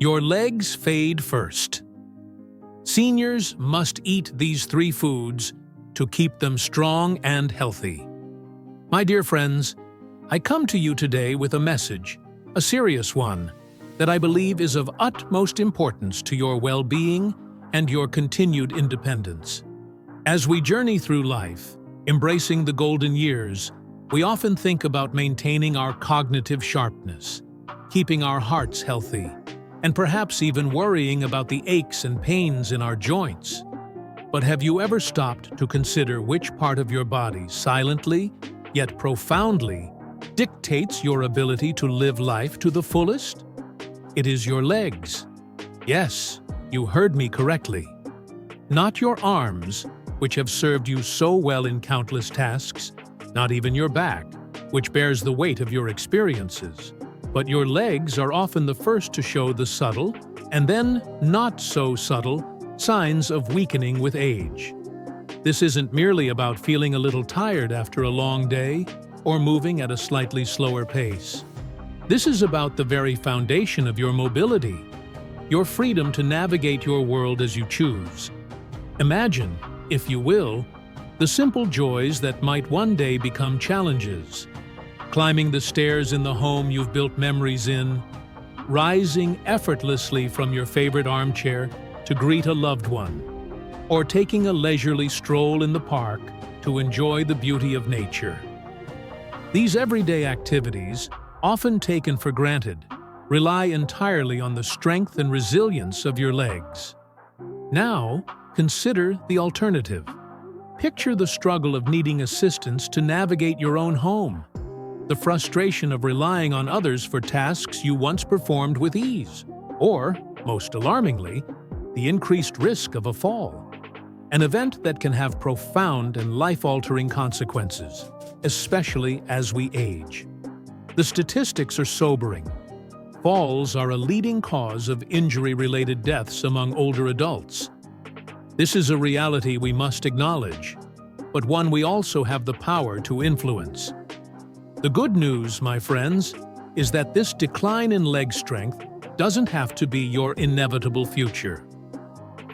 Your legs fade first. Seniors must eat these 3 foods to keep them strong and healthy. My dear friends, I come to you today with a message, a serious one, that I believe is of utmost importance to your well-being and your continued independence. As we journey through life, embracing the golden years, we often think about maintaining our cognitive sharpness, keeping our hearts healthy, and perhaps even worrying about the aches and pains in our joints. But have you ever stopped to consider which part of your body silently, yet profoundly, dictates your ability to live life to the fullest? It is your legs. Yes, you heard me correctly. Not your arms, which have served you so well in countless tasks, not even your back, which bears the weight of your experiences. But your legs are often the first to show the subtle, and then not so subtle, signs of weakening with age. This isn't merely about feeling a little tired after a long day or moving at a slightly slower pace. This is about the very foundation of your mobility, your freedom to navigate your world as you choose. Imagine, if you will, the simple joys that might one day become challenges. Climbing the stairs in the home you've built memories in, rising effortlessly from your favorite armchair to greet a loved one, or taking a leisurely stroll in the park to enjoy the beauty of nature. These everyday activities, often taken for granted, rely entirely on the strength and resilience of your legs. Now, consider the alternative. Picture the struggle of needing assistance to navigate your own home, the frustration of relying on others for tasks you once performed with ease, or, most alarmingly, the increased risk of a fall, an event that can have profound and life-altering consequences, especially as we age. The statistics are sobering. Falls are a leading cause of injury-related deaths among older adults. This is a reality we must acknowledge, but one we also have the power to influence. The good news, my friends, is that this decline in leg strength doesn't have to be your inevitable future.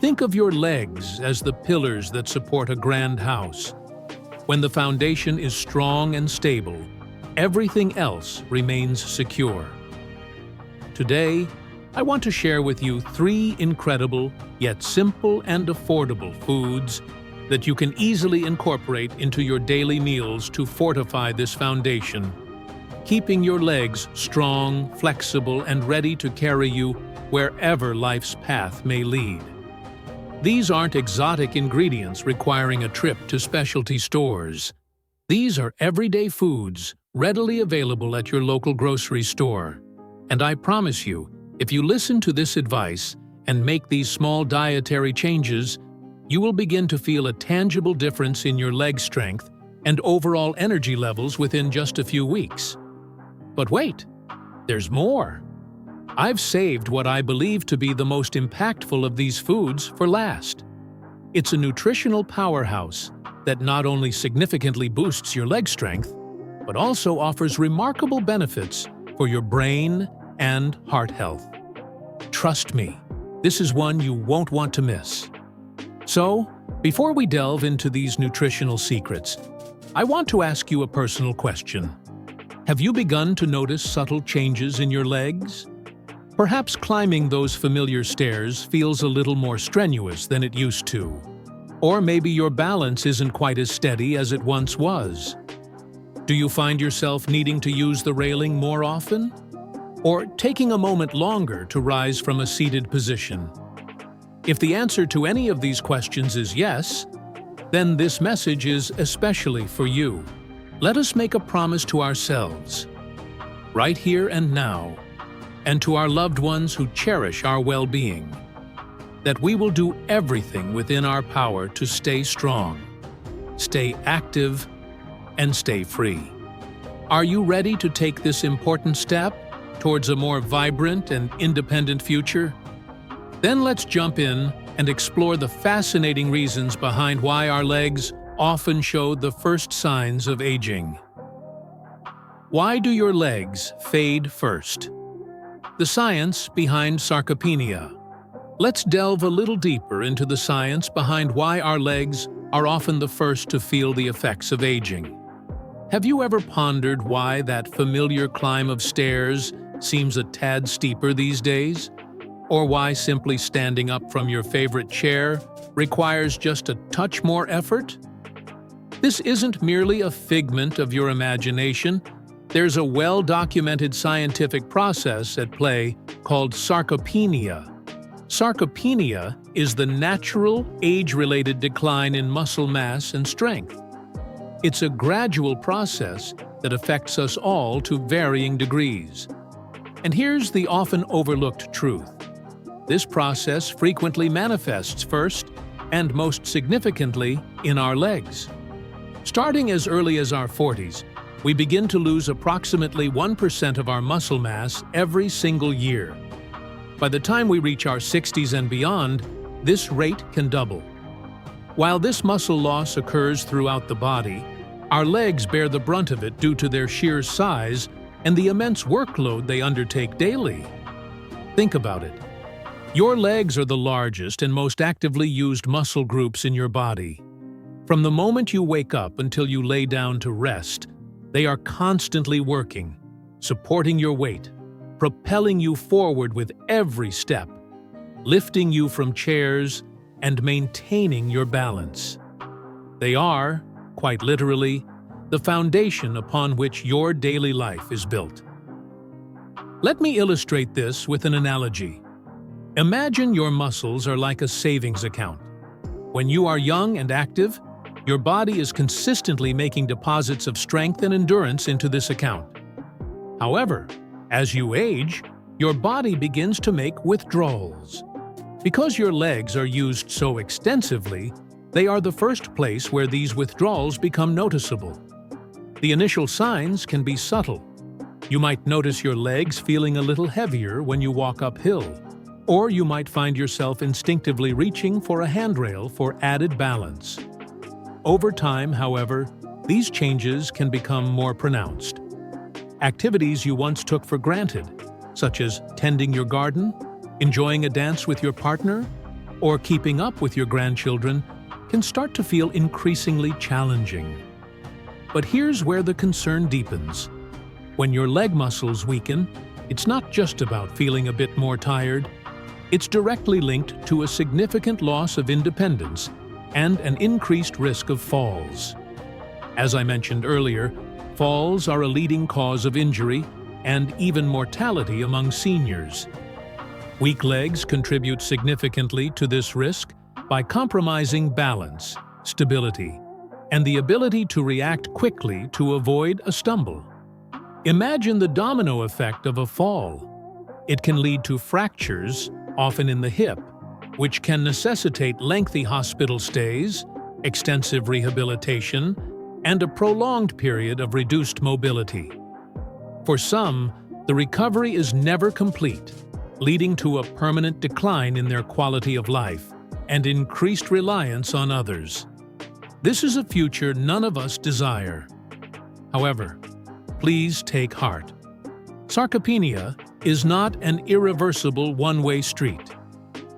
Think of your legs as the pillars that support a grand house. When the foundation is strong and stable, everything else remains secure. Today, I want to share with you 3 incredible, yet simple and affordable foods that you can easily incorporate into your daily meals to fortify this foundation, keeping your legs strong, flexible, and ready to carry you wherever life's path may lead. These aren't exotic ingredients requiring a trip to specialty stores. These are everyday foods readily available at your local grocery store. And I promise you, if you listen to this advice and make these small dietary changes, you will begin to feel a tangible difference in your leg strength and overall energy levels within just a few weeks. But wait, there's more. I've saved what I believe to be the most impactful of these foods for last. It's a nutritional powerhouse that not only significantly boosts your leg strength, but also offers remarkable benefits for your brain and heart health. Trust me, this is one you won't want to miss. So, before we delve into these nutritional secrets, I want to ask you a personal question. Have you begun to notice subtle changes in your legs? Perhaps climbing those familiar stairs feels a little more strenuous than it used to. Or maybe your balance isn't quite as steady as it once was. Do you find yourself needing to use the railing more often? Or taking a moment longer to rise from a seated position? If the answer to any of these questions is yes, then this message is especially for you. Let us make a promise to ourselves, right here and now, and to our loved ones who cherish our well-being, that we will do everything within our power to stay strong, stay active, and stay free. Are you ready to take this important step towards a more vibrant and independent future? Then let's jump in and explore the fascinating reasons behind why our legs often show the first signs of aging. Why do your legs fade first? The science behind sarcopenia. Let's delve a little deeper into the science behind why our legs are often the first to feel the effects of aging. Have you ever pondered why that familiar climb of stairs seems a tad steeper these days? Or why simply standing up from your favorite chair requires just a touch more effort? This isn't merely a figment of your imagination. There's a well-documented scientific process at play called sarcopenia. Sarcopenia is the natural, age-related decline in muscle mass and strength. It's a gradual process that affects us all to varying degrees. And here's the often overlooked truth. This process frequently manifests first, and most significantly, in our legs. Starting as early as our 40s, we begin to lose approximately 1% of our muscle mass every single year. By the time we reach our 60s and beyond, this rate can double. While this muscle loss occurs throughout the body, our legs bear the brunt of it due to their sheer size and the immense workload they undertake daily. Think about it. Your legs are the largest and most actively used muscle groups in your body. From the moment you wake up until you lay down to rest, they are constantly working, supporting your weight, propelling you forward with every step, lifting you from chairs, and maintaining your balance. They are, quite literally, the foundation upon which your daily life is built. Let me illustrate this with an analogy. Imagine your muscles are like a savings account. When you are young and active, your body is consistently making deposits of strength and endurance into this account. However, as you age, your body begins to make withdrawals. Because your legs are used so extensively, they are the first place where these withdrawals become noticeable. The initial signs can be subtle. You might notice your legs feeling a little heavier when you walk uphill, or you might find yourself instinctively reaching for a handrail for added balance. Over time, however, these changes can become more pronounced. Activities you once took for granted, such as tending your garden, enjoying a dance with your partner, or keeping up with your grandchildren, can start to feel increasingly challenging. But here's where the concern deepens. When your leg muscles weaken, it's not just about feeling a bit more tired. It's directly linked to a significant loss of independence and an increased risk of falls. As I mentioned earlier, falls are a leading cause of injury and even mortality among seniors. Weak legs contribute significantly to this risk by compromising balance, stability, and the ability to react quickly to avoid a stumble. Imagine the domino effect of a fall. It can lead to fractures, often in the hip, which can necessitate lengthy hospital stays, extensive rehabilitation, and a prolonged period of reduced mobility. For some, the recovery is never complete, leading to a permanent decline in their quality of life and increased reliance on others. This is a future none of us desire. However, please take heart. Sarcopenia is not an irreversible one-way street.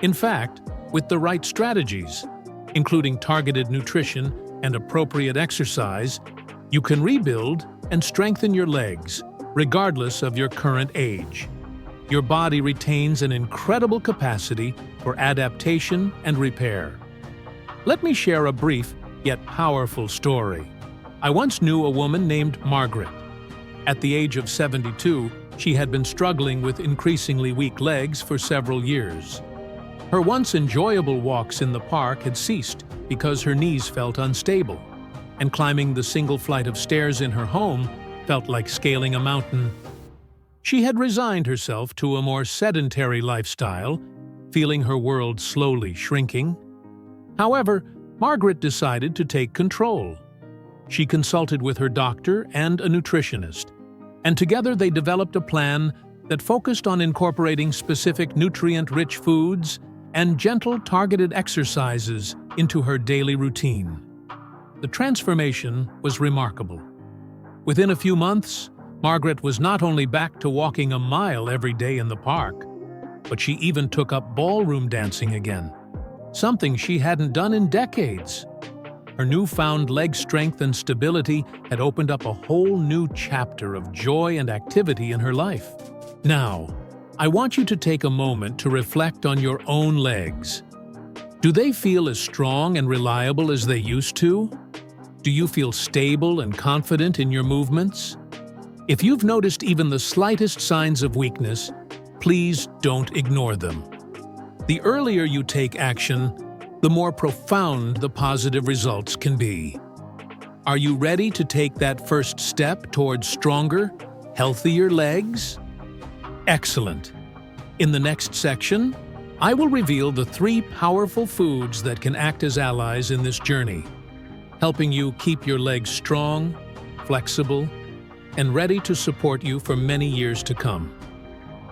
In fact, with the right strategies, including targeted nutrition and appropriate exercise, you can rebuild and strengthen your legs, regardless of your current age. Your body retains an incredible capacity for adaptation and repair. Let me share a brief yet powerful story. I once knew a woman named Margaret. At the age of 72, she had been struggling with increasingly weak legs for several years. Her once enjoyable walks in the park had ceased because her knees felt unstable, and climbing the single flight of stairs in her home felt like scaling a mountain. She had resigned herself to a more sedentary lifestyle, feeling her world slowly shrinking. However, Margaret decided to take control. She consulted with her doctor and a nutritionist, and together they developed a plan that focused on incorporating specific nutrient-rich foods and gentle, targeted exercises into her daily routine. The transformation was remarkable. Within a few months, Margaret was not only back to walking a mile every day in the park, but she even took up ballroom dancing again, something she hadn't done in decades. Her newfound leg strength and stability had opened up a whole new chapter of joy and activity in her life. Now, I want you to take a moment to reflect on your own legs. Do they feel as strong and reliable as they used to? Do you feel stable and confident in your movements? If you've noticed even the slightest signs of weakness, please don't ignore them. The earlier you take action, the more profound the positive results can be. Are you ready to take that first step towards stronger, healthier legs? Excellent. In the next section, I will reveal the 3 powerful foods that can act as allies in this journey, helping you keep your legs strong, flexible, and ready to support you for many years to come.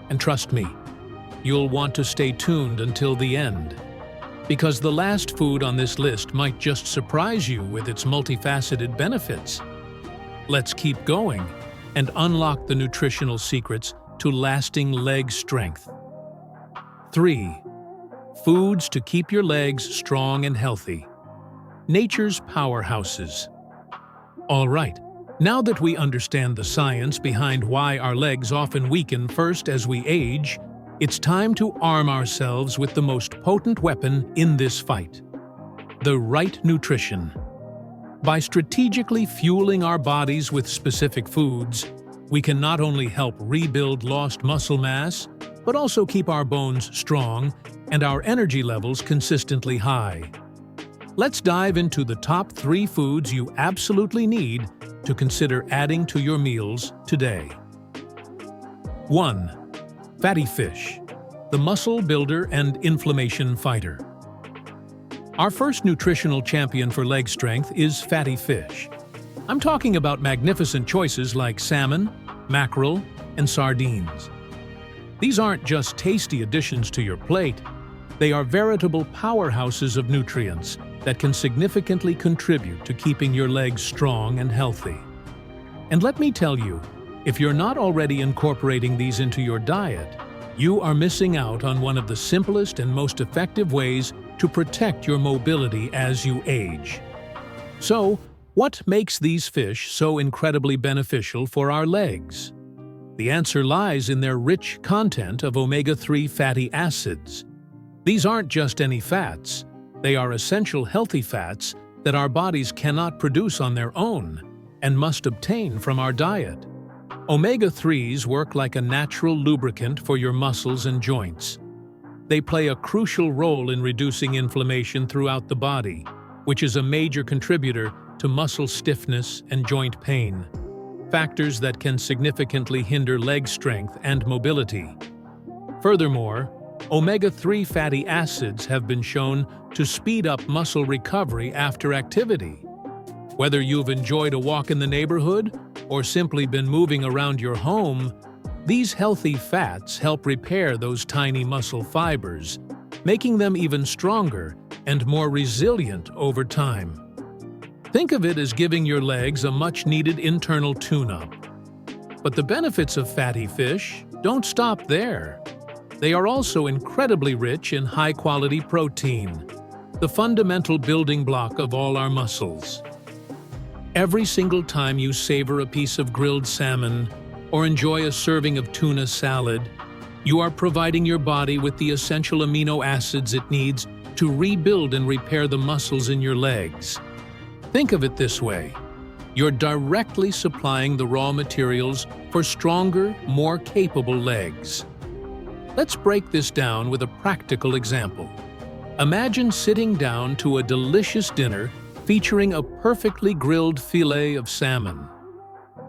And trust me, you'll want to stay tuned until the end, because the last food on this list might just surprise you with its multifaceted benefits. Let's keep going and unlock the nutritional secrets to lasting leg strength. 3. Foods to keep your legs strong and healthy. Nature's powerhouses. All right, now that we understand the science behind why our legs often weaken first as we age, it's time to arm ourselves with the most potent weapon in this fight: the right nutrition. By strategically fueling our bodies with specific foods, we can not only help rebuild lost muscle mass, but also keep our bones strong and our energy levels consistently high. Let's dive into the top 3 foods you absolutely need to consider adding to your meals today. 1. Fatty fish, the muscle builder and inflammation fighter. Our first nutritional champion for leg strength is fatty fish. I'm talking about magnificent choices like salmon, mackerel, and sardines. These aren't just tasty additions to your plate, they are veritable powerhouses of nutrients that can significantly contribute to keeping your legs strong and healthy. And let me tell you, if you're not already incorporating these into your diet, you are missing out on one of the simplest and most effective ways to protect your mobility as you age. So, what makes these fish so incredibly beneficial for our legs? The answer lies in their rich content of omega-3 fatty acids. These aren't just any fats, they are essential healthy fats that our bodies cannot produce on their own and must obtain from our diet. Omega-3s work like a natural lubricant for your muscles and joints. They play a crucial role in reducing inflammation throughout the body, which is a major contributor to muscle stiffness and joint pain, factors that can significantly hinder leg strength and mobility. Furthermore, omega-3 fatty acids have been shown to speed up muscle recovery after activity. Whether you've enjoyed a walk in the neighborhood or simply been moving around your home, these healthy fats help repair those tiny muscle fibers, making them even stronger and more resilient over time. Think of it as giving your legs a much-needed internal tune-up. But the benefits of fatty fish don't stop there. They are also incredibly rich in high-quality protein, the fundamental building block of all our muscles. Every single time you savor a piece of grilled salmon or enjoy a serving of tuna salad, you are providing your body with the essential amino acids it needs to rebuild and repair the muscles in your legs. Think of it this way: you're directly supplying the raw materials for stronger, more capable legs. Let's break this down with a practical example. Imagine sitting down to a delicious dinner featuring a perfectly grilled fillet of salmon.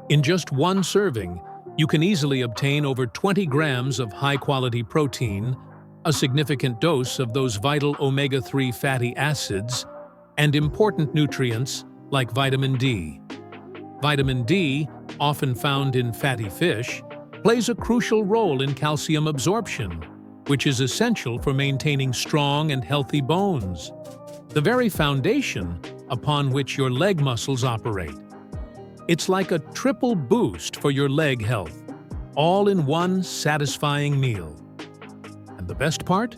In just one serving, you can easily obtain over 20 grams of high-quality protein, a significant dose of those vital omega-3 fatty acids, and important nutrients like vitamin D. Vitamin D, often found in fatty fish, plays a crucial role in calcium absorption, which is essential for maintaining strong and healthy bones, the very foundation upon which your leg muscles operate. It's like a triple boost for your leg health, all in one satisfying meal. And the best part?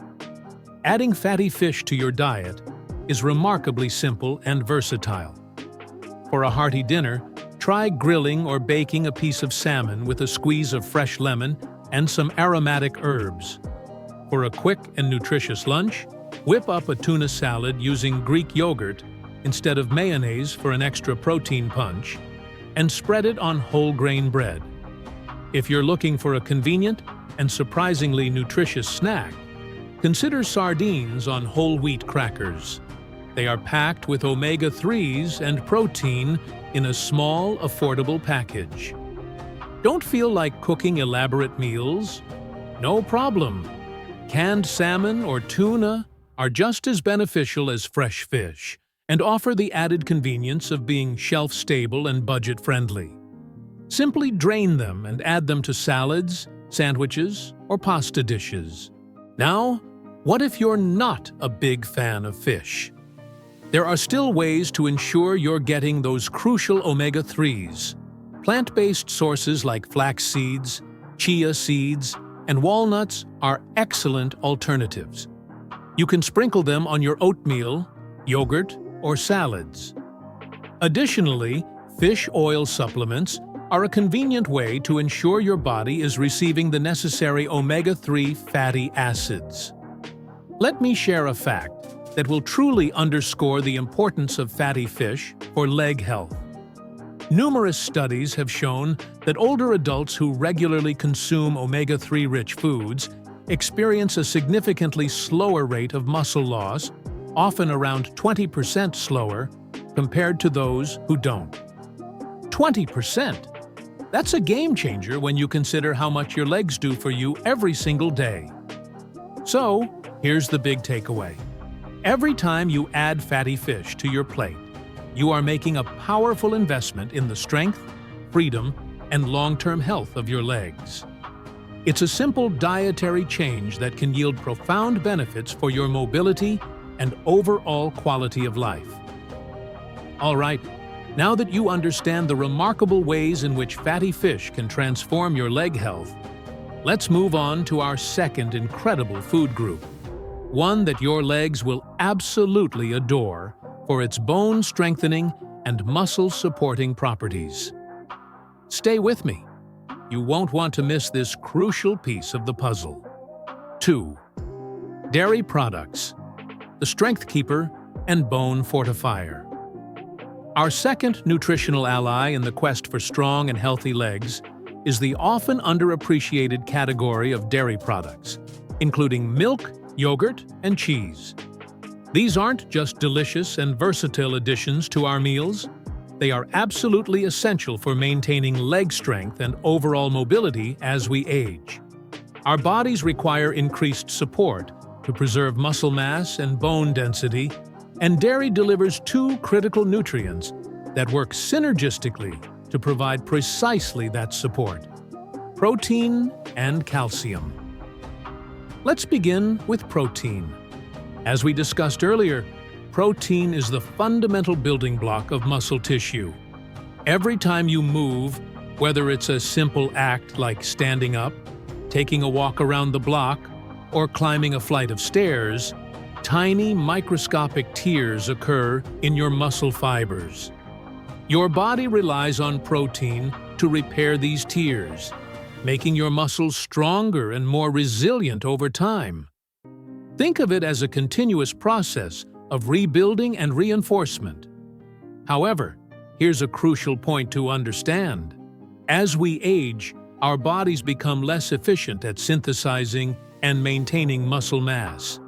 Adding fatty fish to your diet is remarkably simple and versatile. For a hearty dinner, try grilling or baking a piece of salmon with a squeeze of fresh lemon and some aromatic herbs. For a quick and nutritious lunch, whip up a tuna salad using Greek yogurt instead of mayonnaise for an extra protein punch, and spread it on whole grain bread. If you're looking for a convenient and surprisingly nutritious snack, consider sardines on whole wheat crackers. They are packed with omega-3s and protein in a small, affordable package. Don't feel like cooking elaborate meals? No problem. Canned salmon or tuna are just as beneficial as fresh fish and offer the added convenience of being shelf-stable and budget-friendly. Simply drain them and add them to salads, sandwiches, or pasta dishes. Now, what if you're not a big fan of fish? There are still ways to ensure you're getting those crucial omega-3s. Plant-based sources like flax seeds, chia seeds, and walnuts are excellent alternatives. You can sprinkle them on your oatmeal, yogurt, or salads. Additionally, fish oil supplements are a convenient way to ensure your body is receiving the necessary omega-3 fatty acids. Let me share a fact that will truly underscore the importance of fatty fish for leg health. Numerous studies have shown that older adults who regularly consume omega-3 rich foods experience a significantly slower rate of muscle loss, often around 20% slower, compared to those who don't. 20%? That's a game changer when you consider how much your legs do for you every single day. So, here's the big takeaway. Every time you add fatty fish to your plate, you are making a powerful investment in the strength, freedom, and long-term health of your legs. It's a simple dietary change that can yield profound benefits for your mobility and overall quality of life. All right, now that you understand the remarkable ways in which fatty fish can transform your leg health, let's move on to our second incredible food group, one that your legs will absolutely adore for its bone-strengthening and muscle-supporting properties. Stay with me. You won't want to miss this crucial piece of the puzzle. 2. Dairy products, the strength keeper and bone fortifier. Our second nutritional ally in the quest for strong and healthy legs is the often underappreciated category of dairy products, including milk, yogurt, and cheese. These aren't just delicious and versatile additions to our meals. They are absolutely essential for maintaining leg strength and overall mobility as we age. Our bodies require increased support to preserve muscle mass and bone density, and dairy delivers two critical nutrients that work synergistically to provide precisely that support: protein and calcium. Let's begin with protein. As we discussed earlier, protein is the fundamental building block of muscle tissue. Every time you move, whether it's a simple act like standing up, taking a walk around the block, or climbing a flight of stairs, tiny microscopic tears occur in your muscle fibers. Your body relies on protein to repair these tears, making your muscles stronger and more resilient over time. Think of it as a continuous process of rebuilding and reinforcement. However, here's a crucial point to understand. As we age, our bodies become less efficient at synthesizing and maintaining muscle mass.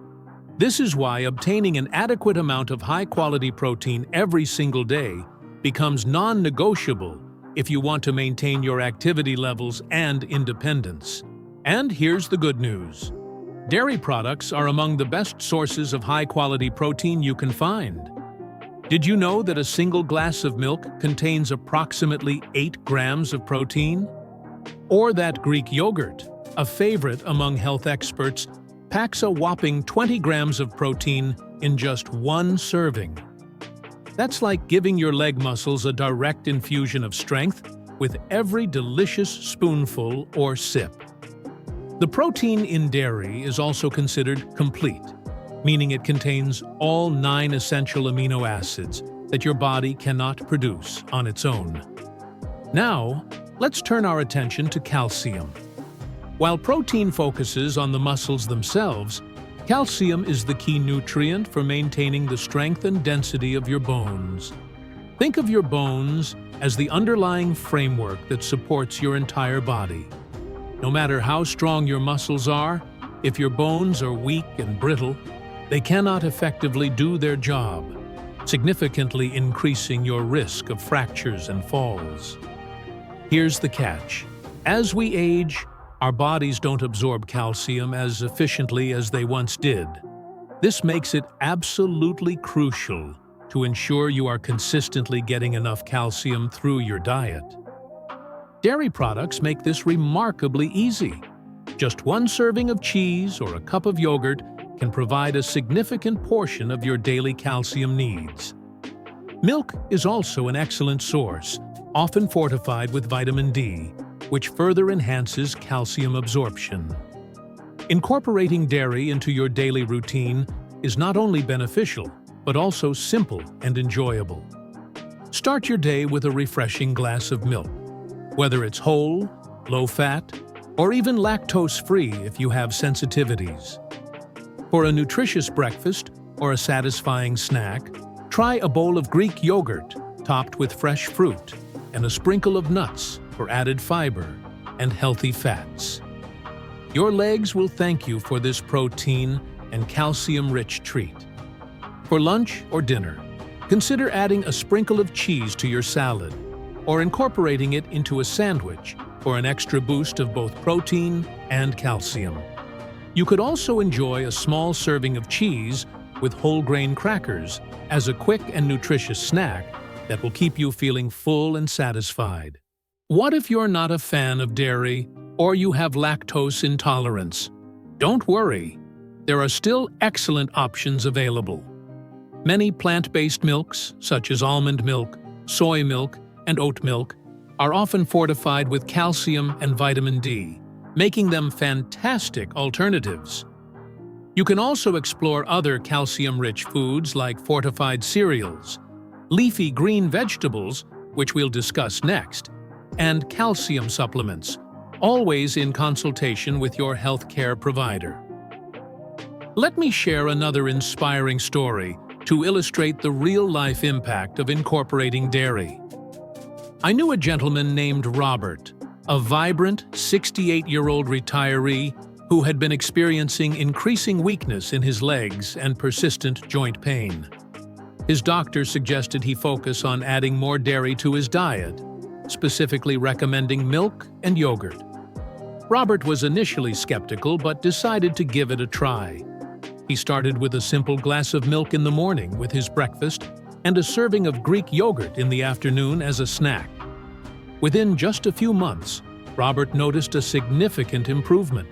This is why obtaining an adequate amount of high-quality protein every single day becomes non-negotiable if you want to maintain your activity levels and independence. And here's the good news. Dairy products are among the best sources of high-quality protein you can find. Did you know that a single glass of milk contains approximately 8 grams of protein? Or that Greek yogurt, a favorite among health experts, packs a whopping 20 grams of protein in just one serving. That's like giving your leg muscles a direct infusion of strength with every delicious spoonful or sip. The protein in dairy is also considered complete, meaning it contains all 9 essential amino acids that your body cannot produce on its own. Now, let's turn our attention to calcium. While protein focuses on the muscles themselves, calcium is the key nutrient for maintaining the strength and density of your bones. Think of your bones as the underlying framework that supports your entire body. No matter how strong your muscles are, if your bones are weak and brittle, they cannot effectively do their job, significantly increasing your risk of fractures and falls. Here's the catch. As we age, our bodies don't absorb calcium as efficiently as they once did. This makes it absolutely crucial to ensure you are consistently getting enough calcium through your diet. Dairy products make this remarkably easy. Just 1 serving of cheese or a cup of yogurt can provide a significant portion of your daily calcium needs. Milk is also an excellent source, often fortified with vitamin D, which further enhances calcium absorption. Incorporating dairy into your daily routine is not only beneficial, but also simple and enjoyable. Start your day with a refreshing glass of milk, whether it's whole, low-fat, or even lactose-free if you have sensitivities. For a nutritious breakfast or a satisfying snack, try a bowl of Greek yogurt topped with fresh fruit and a sprinkle of nuts for added fiber and healthy fats. Your legs will thank you for this protein and calcium-rich treat. For lunch or dinner, consider adding a sprinkle of cheese to your salad or incorporating it into a sandwich for an extra boost of both protein and calcium. You could also enjoy a small serving of cheese with whole grain crackers as a quick and nutritious snack that will keep you feeling full and satisfied. What if you're not a fan of dairy or you have lactose intolerance? Don't worry, there are still excellent options available. Many plant-based milks, such as almond milk, soy milk, and oat milk, are often fortified with calcium and vitamin D, making them fantastic alternatives. You can also explore other calcium-rich foods like fortified cereals, leafy green vegetables, which we'll discuss next, and calcium supplements, always in consultation with your healthcare provider. Let me share another inspiring story to illustrate the real-life impact of incorporating dairy. I knew a gentleman named Robert, a vibrant 68-year-old retiree who had been experiencing increasing weakness in his legs and persistent joint pain. His doctor suggested he focus on adding more dairy to his diet, specifically recommending milk and yogurt. Robert was initially skeptical but decided to give it a try. He started with a simple glass of milk in the morning with his breakfast and a serving of Greek yogurt in the afternoon as a snack. Within just a few months, Robert noticed a significant improvement.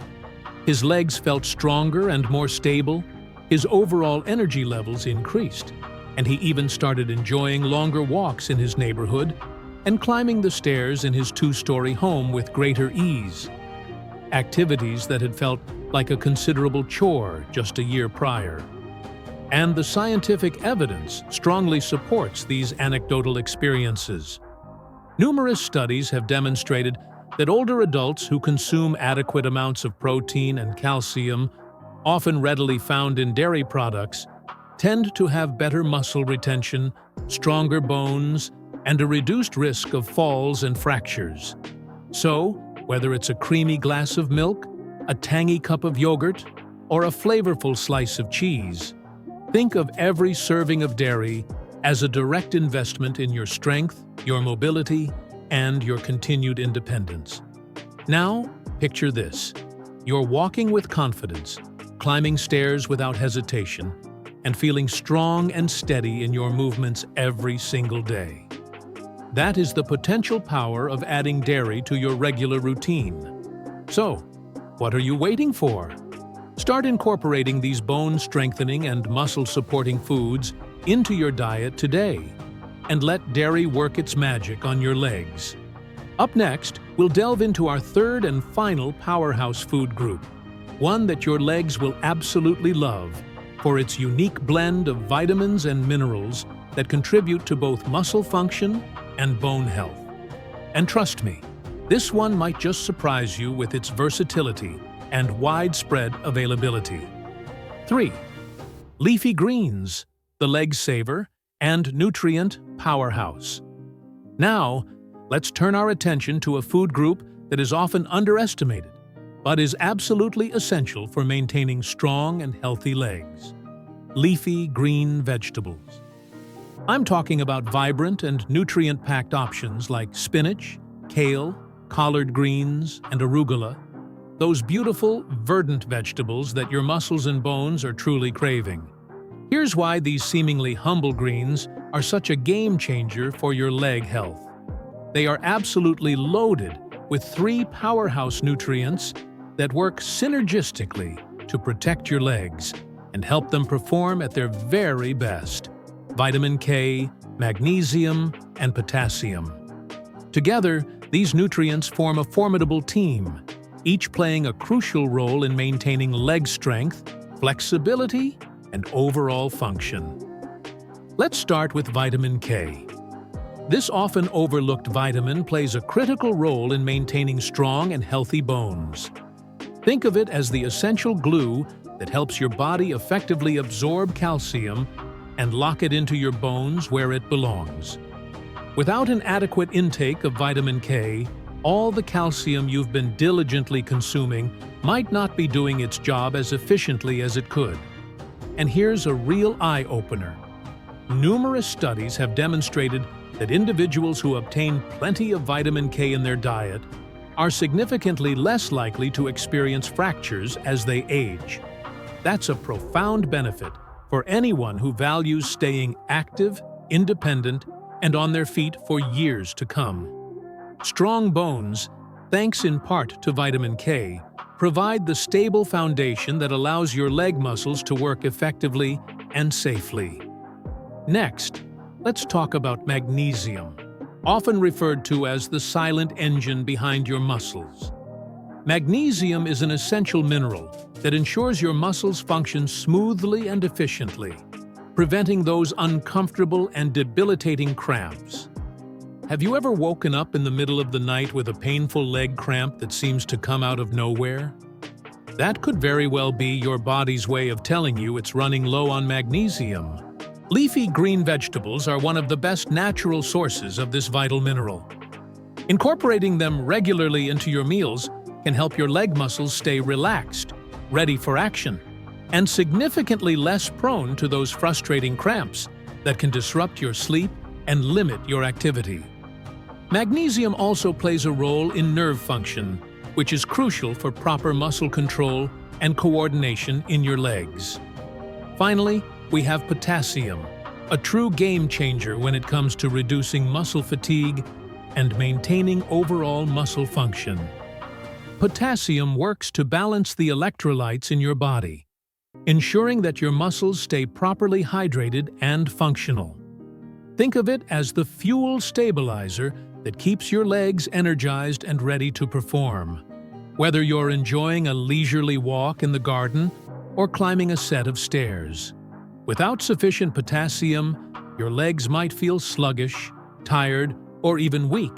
His legs felt stronger and more stable, his overall energy levels increased, and he even started enjoying longer walks in his neighborhood and climbing the stairs in his 2-story home with greater ease. Activities that had felt like a considerable chore just a year prior. And the scientific evidence strongly supports these anecdotal experiences. Numerous studies have demonstrated that older adults who consume adequate amounts of protein and calcium, often readily found in dairy products, tend to have better muscle retention, stronger bones, and a reduced risk of falls and fractures. So, whether it's a creamy glass of milk, a tangy cup of yogurt, or a flavorful slice of cheese, think of every serving of dairy as a direct investment in your strength, your mobility, and your continued independence. Now, picture this. You're walking with confidence, climbing stairs without hesitation, and feeling strong and steady in your movements every single day. That is the potential power of adding dairy to your regular routine. So, what are you waiting for? Start incorporating these bone-strengthening and muscle-supporting foods into your diet today and let dairy work its magic on your legs. Up next, we'll delve into our third and final powerhouse food group, one that your legs will absolutely love for its unique blend of vitamins and minerals that contribute to both muscle function and bone health. And trust me, this one might just surprise you with its versatility and widespread availability. 3. Leafy greens, the leg saver and nutrient powerhouse. Now, let's turn our attention to a food group that is often underestimated, but is absolutely essential for maintaining strong and healthy legs. Leafy green vegetables. I'm talking about vibrant and nutrient-packed options like spinach, kale, collard greens, and arugula, those beautiful, verdant vegetables that your muscles and bones are truly craving. Here's why these seemingly humble greens are such a game-changer for your leg health. They are absolutely loaded with 3 powerhouse nutrients that work synergistically to protect your legs and help them perform at their very best: vitamin K, magnesium, and potassium. Together, these nutrients form a formidable team, each playing a crucial role in maintaining leg strength, flexibility, and overall function. Let's start with vitamin K. This often overlooked vitamin plays a critical role in maintaining strong and healthy bones. Think of it as the essential glue that helps your body effectively absorb calcium and lock it into your bones where it belongs. Without an adequate intake of vitamin K, all the calcium you've been diligently consuming might not be doing its job as efficiently as it could. And here's a real eye-opener. Numerous studies have demonstrated that individuals who obtain plenty of vitamin K in their diet are significantly less likely to experience fractures as they age. That's a profound benefit for anyone who values staying active, independent, and on their feet for years to come. Strong bones, thanks in part to vitamin K, provide the stable foundation that allows your leg muscles to work effectively and safely. Next, let's talk about magnesium, often referred to as the silent engine behind your muscles. Magnesium is an essential mineral that ensures your muscles function smoothly and efficiently, preventing those uncomfortable and debilitating cramps. Have you ever woken up in the middle of the night with a painful leg cramp that seems to come out of nowhere? That could very well be your body's way of telling you it's running low on magnesium. Leafy green vegetables are one of the best natural sources of this vital mineral. Incorporating them regularly into your meals can help your leg muscles stay relaxed, ready for action, and significantly less prone to those frustrating cramps that can disrupt your sleep and limit your activity. Magnesium also plays a role in nerve function, which is crucial for proper muscle control and coordination in your legs. Finally, we have potassium, a true game changer when it comes to reducing muscle fatigue and maintaining overall muscle function. Potassium works to balance the electrolytes in your body, ensuring that your muscles stay properly hydrated and functional. Think of it as the fuel stabilizer that keeps your legs energized and ready to perform, whether you're enjoying a leisurely walk in the garden or climbing a set of stairs. Without sufficient potassium, your legs might feel sluggish, tired, or even weak,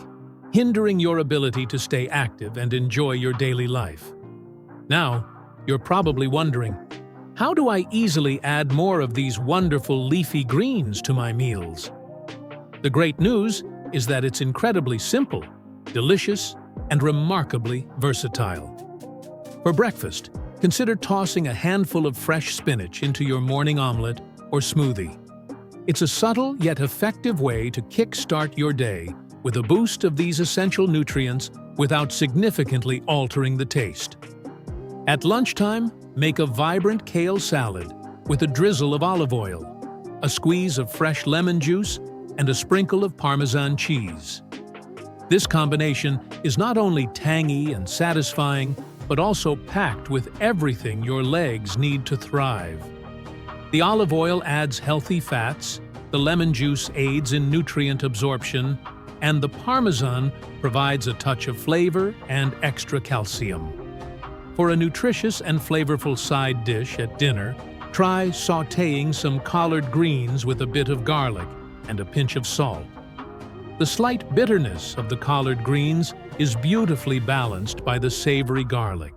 hindering your ability to stay active and enjoy your daily life. Now, you're probably wondering, how do I easily add more of these wonderful leafy greens to my meals? The great news is that it's incredibly simple, delicious, and remarkably versatile. For breakfast, consider tossing a handful of fresh spinach into your morning omelet or smoothie. It's a subtle yet effective way to kickstart your day with a boost of these essential nutrients without significantly altering the taste. At lunchtime, make a vibrant kale salad with a drizzle of olive oil, a squeeze of fresh lemon juice, and a sprinkle of Parmesan cheese. This combination is not only tangy and satisfying, but also packed with everything your legs need to thrive. The olive oil adds healthy fats, the lemon juice aids in nutrient absorption, and the Parmesan provides a touch of flavor and extra calcium. For a nutritious and flavorful side dish at dinner, try sautéing some collard greens with a bit of garlic and a pinch of salt. The slight bitterness of the collard greens is beautifully balanced by the savory garlic,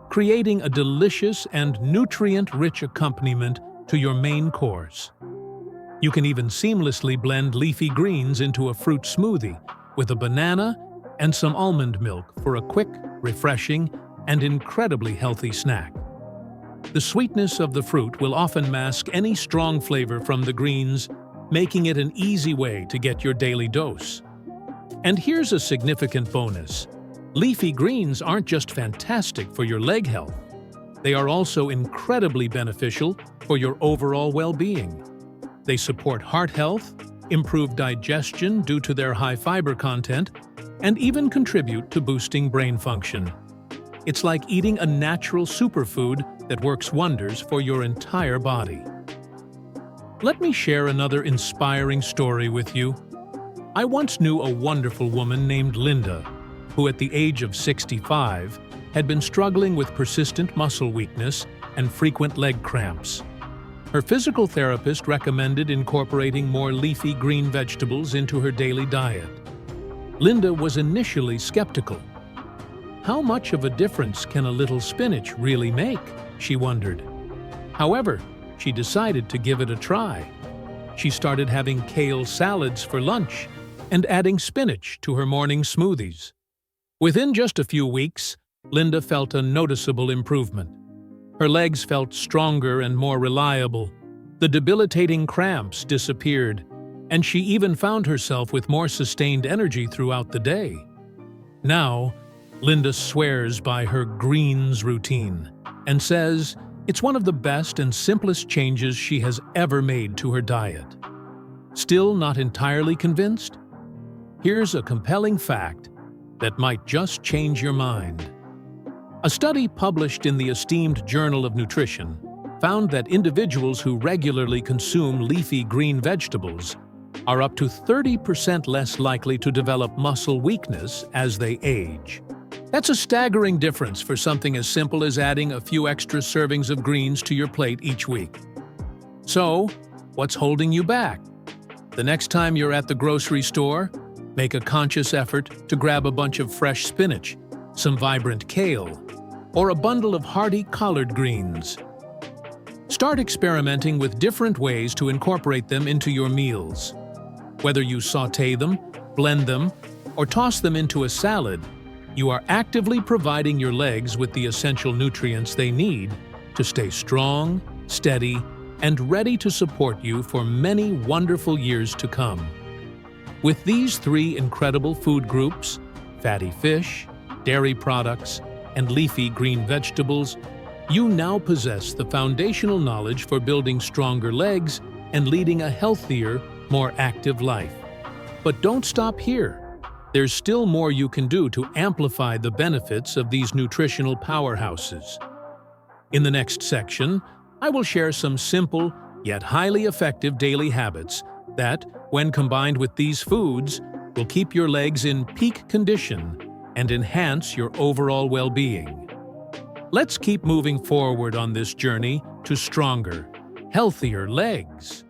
creating a delicious and nutrient-rich accompaniment to your main course. You can even seamlessly blend leafy greens into a fruit smoothie with a banana and some almond milk for a quick, refreshing, and incredibly healthy snack. The sweetness of the fruit will often mask any strong flavor from the greens, making it an easy way to get your daily dose. And here's a significant bonus. Leafy greens aren't just fantastic for your leg health. They are also incredibly beneficial for your overall well-being. They support heart health, improve digestion due to their high fiber content, and even contribute to boosting brain function. It's like eating a natural superfood that works wonders for your entire body. Let me share another inspiring story with you. I once knew a wonderful woman named Linda, who at the age of 65 had been struggling with persistent muscle weakness and frequent leg cramps. Her physical therapist recommended incorporating more leafy green vegetables into her daily diet. Linda was initially skeptical. How much of a difference can a little spinach really make? She wondered. However, she decided to give it a try. She started having kale salads for lunch and adding spinach to her morning smoothies. Within just a few weeks, Linda felt a noticeable improvement. Her legs felt stronger and more reliable. The debilitating cramps disappeared, and she even found herself with more sustained energy throughout the day. Now, Linda swears by her greens routine and says it's one of the best and simplest changes she has ever made to her diet. Still not entirely convinced? Here's a compelling fact that might just change your mind. A study published in the esteemed Journal of Nutrition found that individuals who regularly consume leafy green vegetables are up to 30% less likely to develop muscle weakness as they age. That's a staggering difference for something as simple as adding a few extra servings of greens to your plate each week. So, what's holding you back? The next time you're at the grocery store, make a conscious effort to grab a bunch of fresh spinach, some vibrant kale, or a bundle of hearty collard greens. Start experimenting with different ways to incorporate them into your meals. Whether you sauté them, blend them, or toss them into a salad, you are actively providing your legs with the essential nutrients they need to stay strong, steady, and ready to support you for many wonderful years to come. With these three incredible food groups, fatty fish, dairy products, and leafy green vegetables, you now possess the foundational knowledge for building stronger legs and leading a healthier, more active life. But don't stop here. There's still more you can do to amplify the benefits of these nutritional powerhouses. In the next section, I will share some simple yet highly effective daily habits that, when combined with these foods, will keep your legs in peak condition and enhance your overall well-being. Let's keep moving forward on this journey to stronger, healthier legs.